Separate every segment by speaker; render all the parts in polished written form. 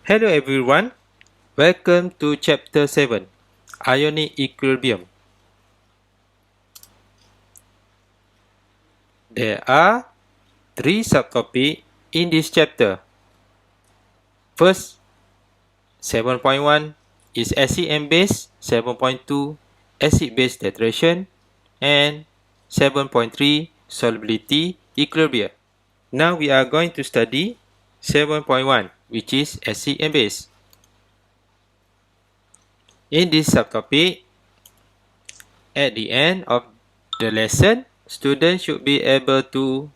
Speaker 1: Hello everyone, welcome to Chapter 7, Ionic Equilibrium. There are 3 subtopics in this chapter. First, 7.1 is acid and base, 7.2 acid-base titration, and 7.3 solubility equilibrium. Now we are going to study 7.1, which is acid and base. In this subtopic, at the end of the lesson, students should be able to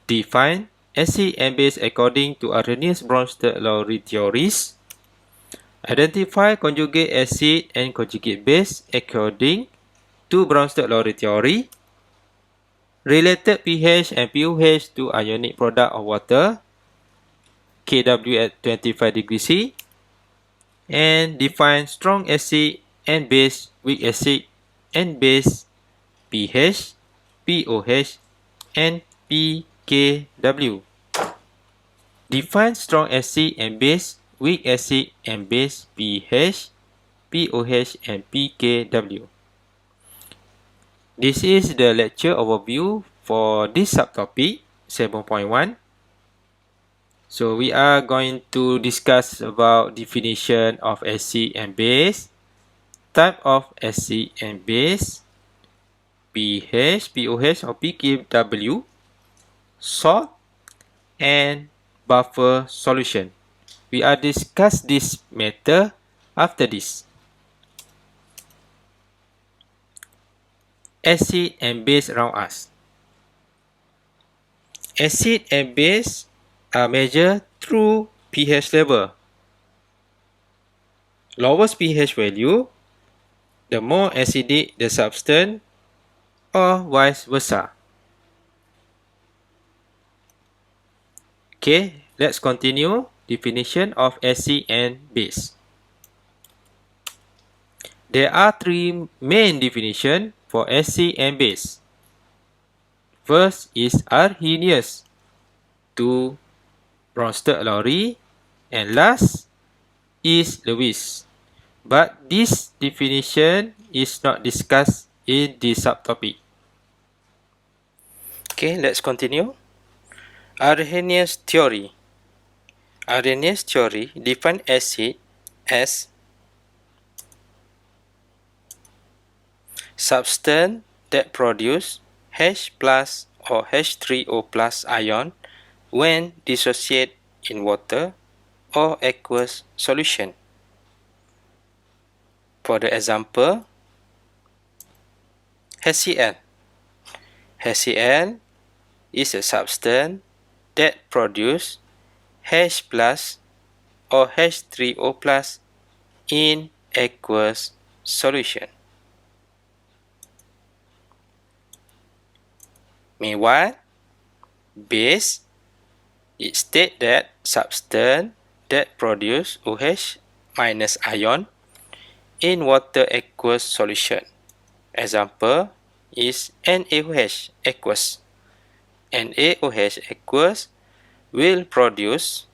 Speaker 1: define acid and base according to Arrhenius-Bronsted-Lowry theories, identify conjugate acid and conjugate base according to Bronsted-Lowry theory, related pH and pOH to ionic product of water, Kw at 25 degrees C, and define strong acid and base, weak acid and base, pH, pOH, and pKw. Define strong acid and base, weak acid and base, pH, pOH, and pKw. This is the lecture overview for this subtopic 7.1. So we are going to discuss about definition of acid and base, type of acid and base, pH, pOH or pKw, salt, and buffer solution. We are discuss this matter after this. Acid and base around us. Acid and base are measured through pH level. Lowest pH value, the more acidic the substance, or vice versa. Okay, let's continue definition of acid and base. There are 3 main definitions for acid and base. First is Arrhenius, 2 Bronsted-Lowry, and last is Lewis. But this definition is not discussed in this subtopic. Okay, let's continue. Arrhenius theory. Arrhenius theory defines acid as substance that produce H plus or H3O plus ion when dissociated in water or aqueous solution. For the example, HCl. HCl is a substance that produce H plus or H3O plus in aqueous solution. Meanwhile, base, it states that substance that produce OH minus ion in water aqueous solution. Example is NaOH aqueous. NaOH aqueous will produce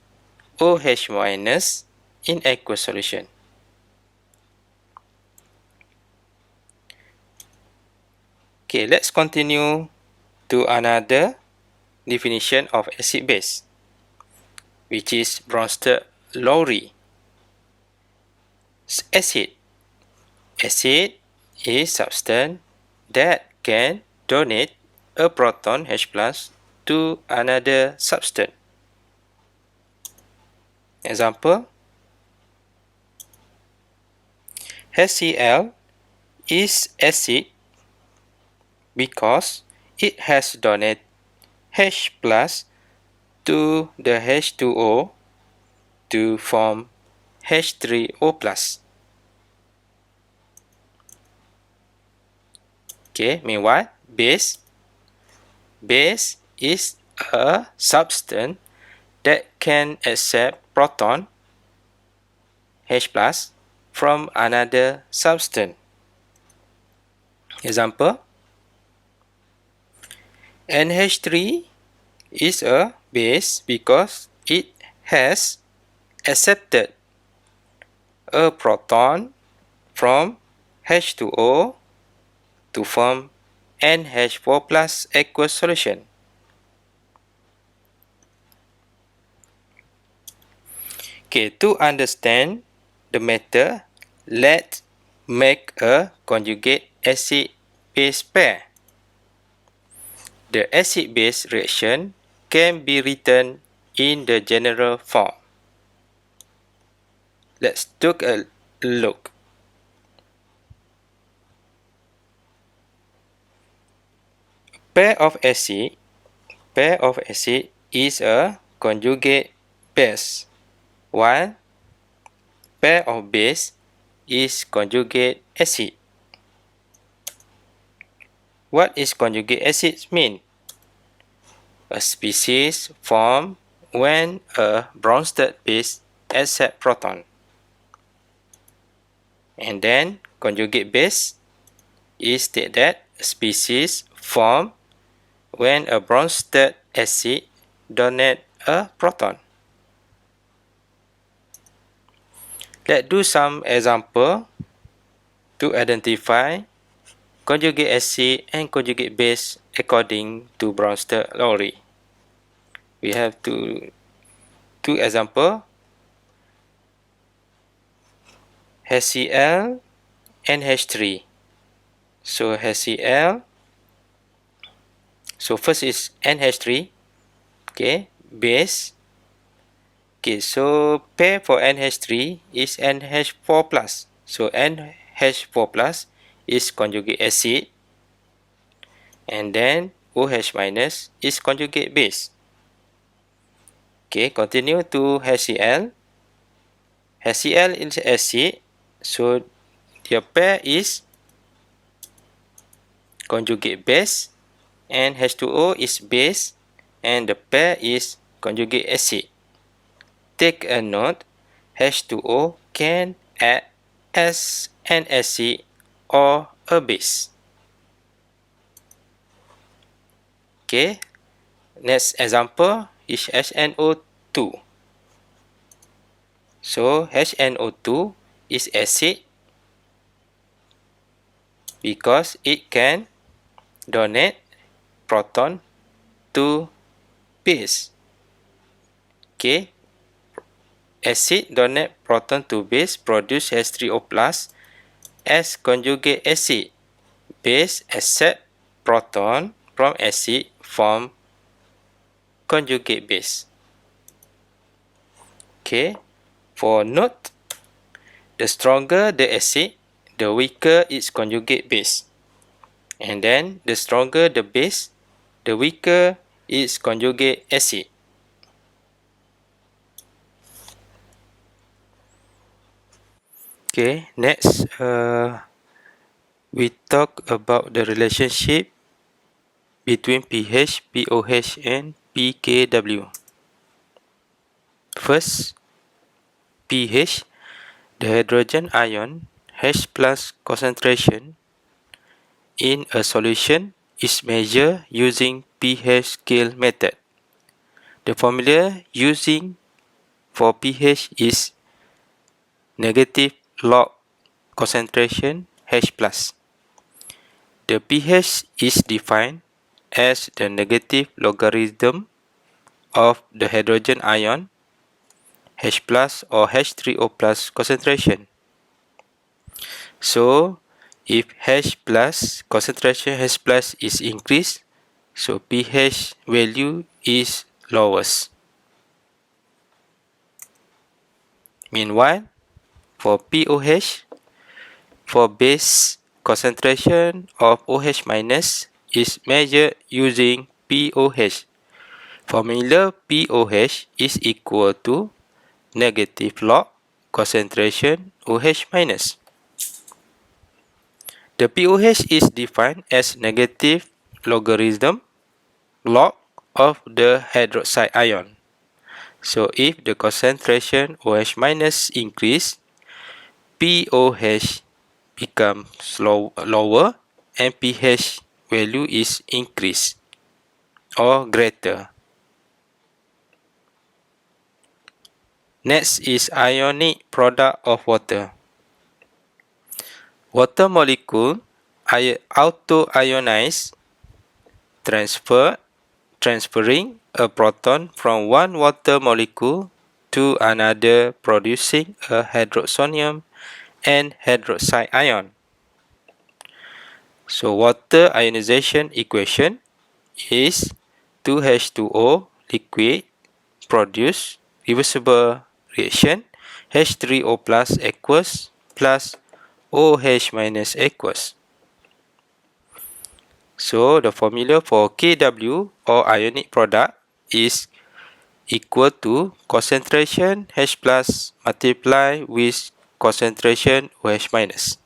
Speaker 1: OH minus in aqueous solution. Okay, let's continue to another definition of acid base, which is Bronsted-Lowry. Acid. Acid is substance that can donate a proton H plus to another substance. Example, HCl is acid because it has donated H plus to the H2O to form H3O plus. Okay, meanwhile, base. Base is a substance that can accept proton H plus from another substance. Example, NH3 is a base because it has accepted a proton from H2O to form NH4 plus aqueous solution. Okay, to understand the matter, let's make a conjugate acid-base pair. The acid-base reaction can be written in the general form. Let's take a look. Pair of acid is a conjugate base, while pair of base is conjugate acid. What is conjugate acid mean? A species formed when a Bronsted base accepts proton. And then conjugate base is that a species formed when a Bronsted acid donates a proton. Let's do some example to identify conjugate acid and conjugate base according to Bronsted theory. We have two examples, HCl and H3. So HCl, so first is NH3, okay, base. Okay, so pair for NH3 is NH4 plus. So NH4 plus is conjugate acid, and then OH minus is conjugate base. Okay, continue to HCl. HCl is acid, so their pair is conjugate base, and H2O is base, and the pair is conjugate acid. Take a note, H2O can act as an acid or a base. Okay, next example is HNO2. So HNO2 is acid because it can donate proton to base. Okay, acid donate proton to base produce H3O plus as conjugate acid. Base accept proton from acid form conjugate base. Okay, for note, the stronger the acid, the weaker its conjugate base. And then the stronger the base, the weaker its conjugate acid. Okay, next we talk about the relationship between pH, pOH and pKw. First, pH, the hydrogen ion H plus concentration in a solution is measured using pH scale method. The formula using for pH is negative log concentration H plus. The pH is defined as the negative logarithm of the hydrogen ion H plus or H3O plus concentration. So, if H plus concentration H plus is increased, so pH value is lowest. Meanwhile, for pOH, for base concentration of OH minus is measured using pOH. Formula pOH is equal to negative log concentration OH minus. The pOH is defined as negative logarithm log of the hydroxide ion. So if the concentration OH minus increase, pOH becomes lower and pH value is increased or greater. Next is ionic product of water. Water molecule auto-ionize, transferring a proton from one water molecule to another, producing a hydroxonium and hydroxide ion. So water ionization equation is 2H2O liquid produce reversible reaction H3O plus aqueous plus OH minus aqueous. So the formula for Kw or ionic product is equal to concentration H plus multiply with concentration OH minus.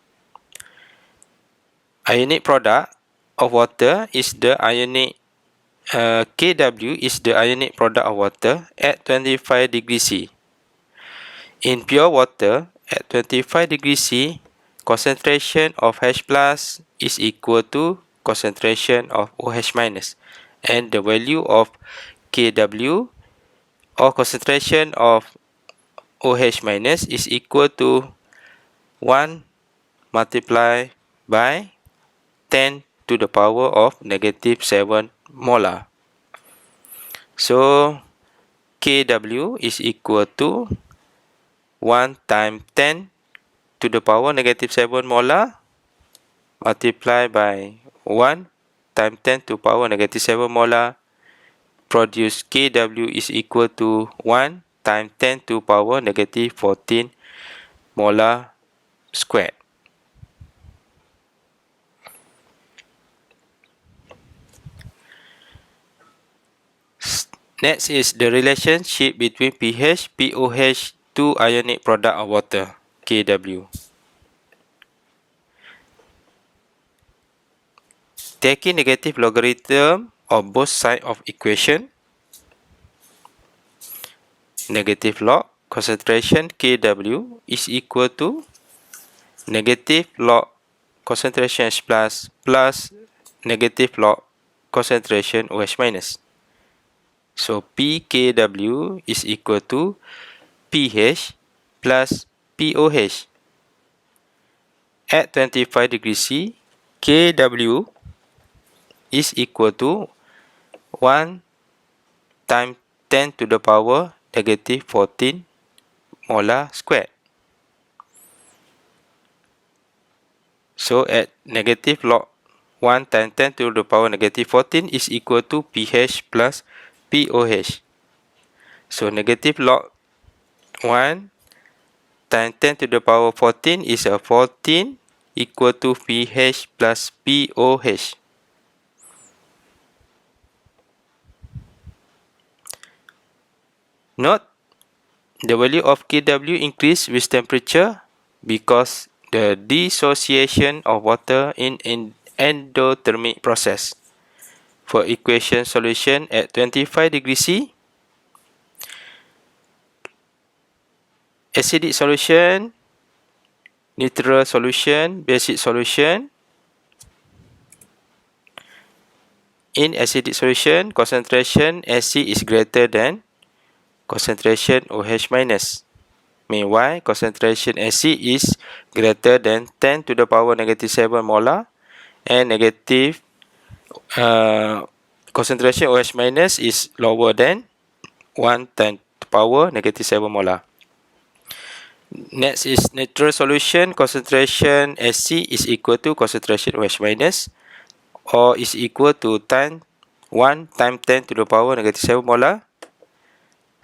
Speaker 1: Ionic product of water is the ionic Kw is the ionic product of water at 25 degrees C. In pure water at 25 degrees C, concentration of H plus is equal to concentration of OH minus, and the value of Kw or concentration of OH minus is equal to 1 multiplied by 10 to the power of negative 7 molar. So Kw is equal to 1 times 10 to the power negative 7 molar multiplied by 1 times 10 to the power negative 7 molar produce Kw is equal to 1 times 10 to the power negative 14 molar squared. Next is the relationship between pH, pOH to ionic product of water, Kw. Taking negative logarithm of both sides of equation, negative log concentration Kw is equal to negative log concentration H plus negative log concentration OH minus. So pKw is equal to pH plus pOH. At 25 degrees C, Kw is equal to 1 times 10 to the power negative 14 molar squared. So at negative log 1 times 10 to the power negative 14 is equal to pH plus pOH. So negative log 1 times 10 to the power 14 is a 14 equal to pH plus pOH. Note, the value of Kw increase with temperature because the dissociation of water in endothermic process. For equation solution at 25 degrees C, acidic solution, neutral solution, basic solution. In acidic solution, concentration acid is greater than concentration OH minus. Meanwhile, concentration acid is greater than 10 to the power negative 7 molar, and negative concentration OH minus is lower than 1 times to the power negative 7 molar. Next is neutral solution, concentration acid is equal to concentration OH minus, or is equal to 1 times 10 to the power negative 7 molar.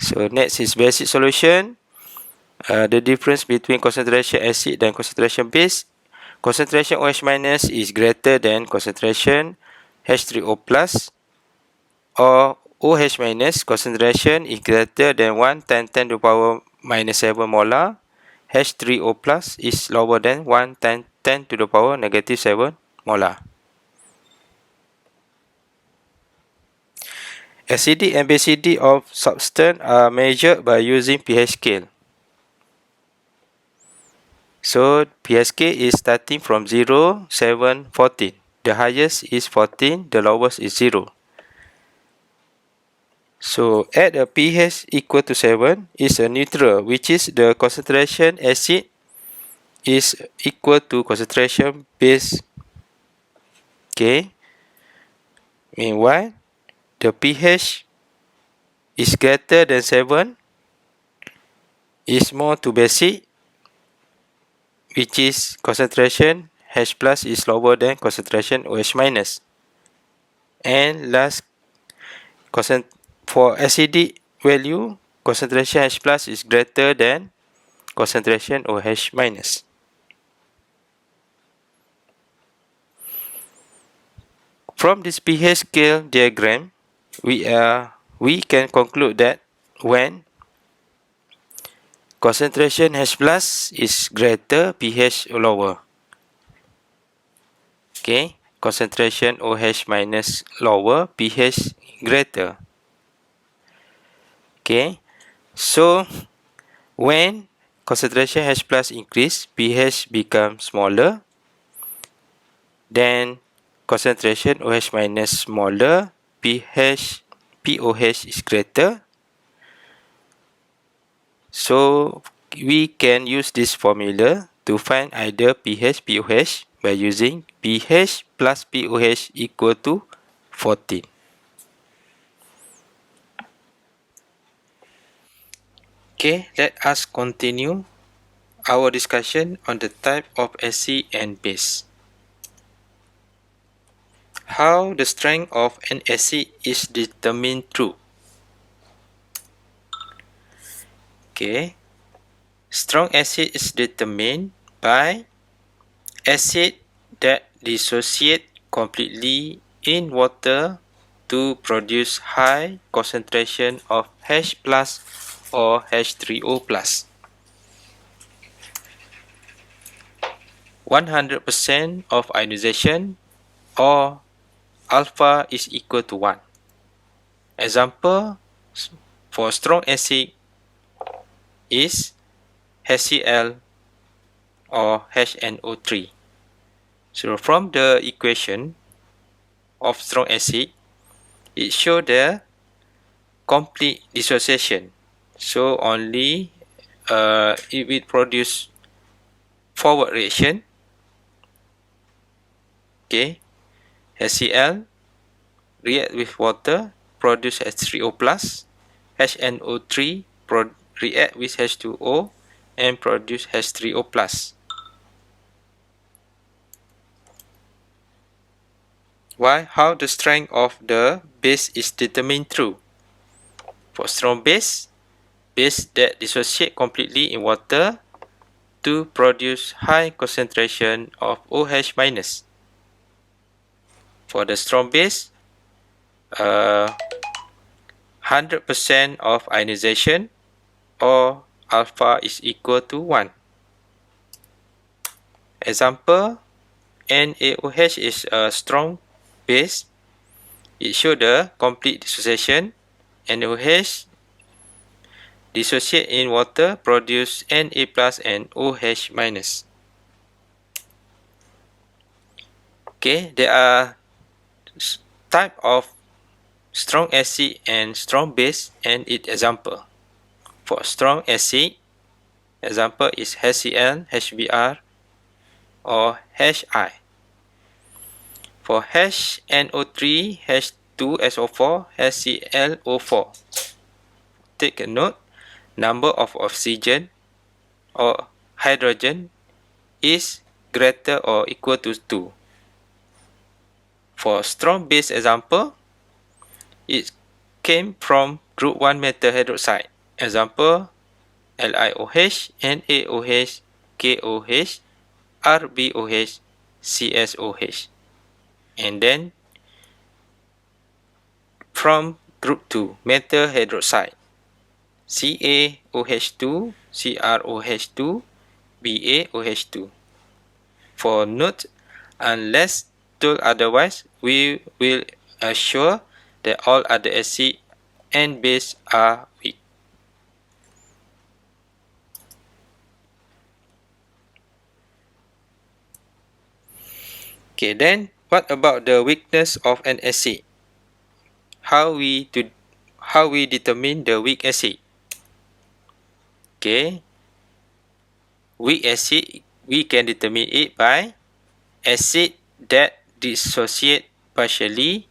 Speaker 1: So next is basic solution. The difference between concentration acid dan concentration base. Concentration OH minus is greater than concentration H3O plus, or OH minus concentration is greater than 1 times 10 to the power minus 7 molar. H3O plus is lower than 1 times 10 to the power negative 7 molar. Acidic and basic of substance are measured by using pH scale. So pH scale is starting from 0, 7, 14. The highest is 14, the lowest is 0. So at a pH equal to 7 is a neutral, which is the concentration acid is equal to concentration base. Okay. Meanwhile, the pH is greater than 7 is more to basic, which is concentration H plus is lower than concentration OH minus. And last, for acidic value, concentration H plus is greater than concentration OH minus. From this pH scale diagram, we can conclude that when concentration H plus is greater, pH lower. Okay, concentration OH minus lower, pH greater. Okay, so when concentration H plus increase, pH becomes smaller. Then concentration OH minus smaller, POH is greater. So we can use this formula to find either pH, POH by using pH plus POH equal to 14. Okay, let us continue our discussion on the type of acid and base. How the strength of an acid is determined through. Okay, strong acid is determined by acid that dissociate completely in water to produce high concentration of H plus or H3O plus. 100% of ionization or alpha is equal to 1. Example for strong acid is HCl or HNO3. So from the equation of strong acid, it shows the complete dissociation. So only it will produce forward reaction. Okay, HCl react with water, produce H3O plus, HNO3 react with H2O and produce H3O plus. Why? How the strength of the base is determined through. For strong base that dissociate completely in water to produce high concentration of OH minus. For the strong base, 100% of ionization or alpha is equal to 1. Example, NaOH is a strong base. It shows the complete dissociation. NaOH dissociate in water, produce Na plus and OH minus. Okay, there are type of strong acid and strong base and its example. For strong acid, example is HCl, HBr, or HI. For HNO3, H2SO4, HClO4. Take a note, number of oxygen or hydrogen is greater or equal to 2. For strong base example, it came from group 1 metal hydroxide. Example, LiOH, NaOH, KOH, RbOH, CSOH. And then from group 2 metal hydroxide, CaOH2, CrOH2, BaOH2. For note, unless told otherwise, we will assure that all other acid and base are weak. Okay, then what about the weakness of an acid? How how we determine the weak acid. Okay, weak acid, we can determine it by acid that dissociate partially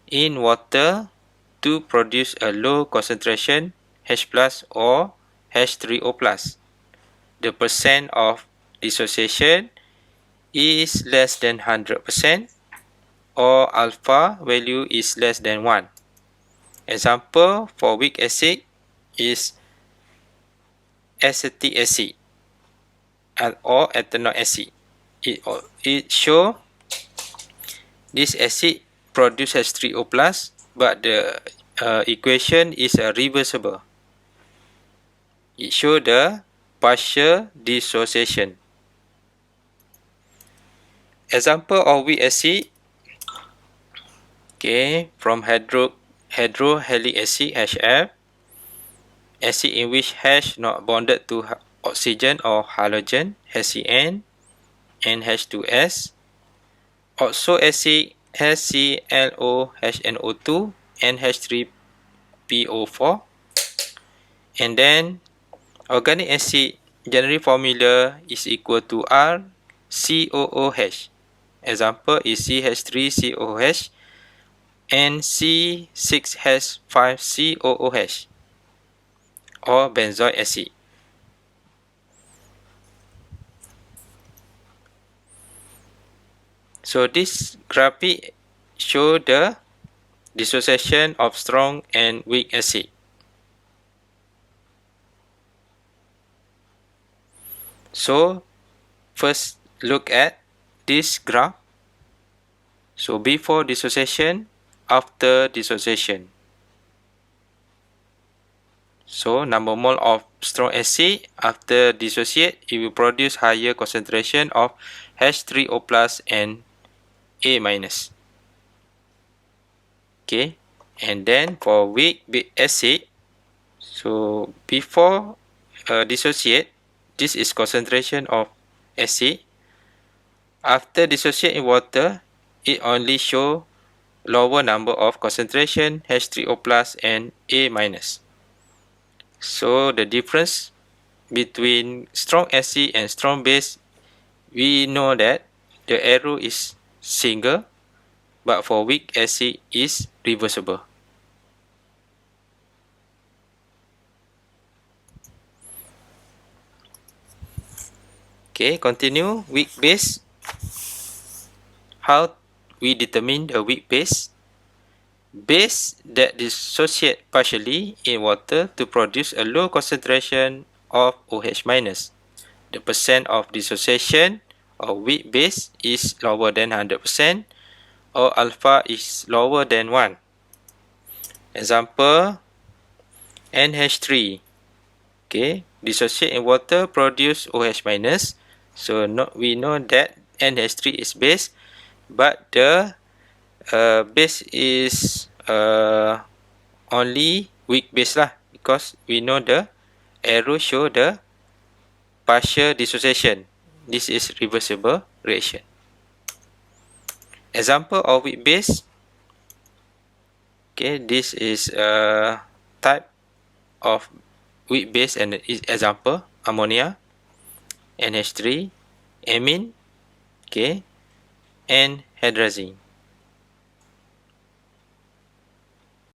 Speaker 1: in water to produce a low concentration H plus or H3O plus. The percent of dissociation is less than 100% or alpha value is less than 1. Example for weak acid is acetic acid or ethanol acid. It show this acid produce H3O plus, but the equation is reversible. It show the partial dissociation. Example of weak acid, okay, from hydrohalic acid HF, acid in which H not bonded to oxygen or halogen HCN and H2S. Also acid HClOHNO2 and H3PO4. And then organic acid general formula is equal to RCOOH. Example is CH3COOH and C6H5COOH or benzoic acid. So this graphic show the dissociation of strong and weak acid. So first look at this graph. So before dissociation, after dissociation. So number mole of strong acid after dissociate, it will produce higher concentration of H3O plus and A minus. Okay, and then for weak acid, so before dissociate, this is concentration of acid. After dissociate in water, it only show lower number of concentration H3O plus and A minus. So the difference between strong acid and strong base, we know that the arrow is single, but for weak acid is reversible. Okay, continue. Weak base. How we determine the weak base? Base that dissociate partially in water to produce a low concentration of OH minus. The percent of dissociation of weak base is lower than 100% or alpha is lower than 1. Example, NH3. Okay, dissociate in water produce OH minus. So we know that NH3 is base, but the base is only weak base lah, because we know the arrow show the partial dissociation. This is reversible reaction. Example of weak base. Okay, this is a type of weak base and example ammonia, NH3, amine, okay, and hydrazine.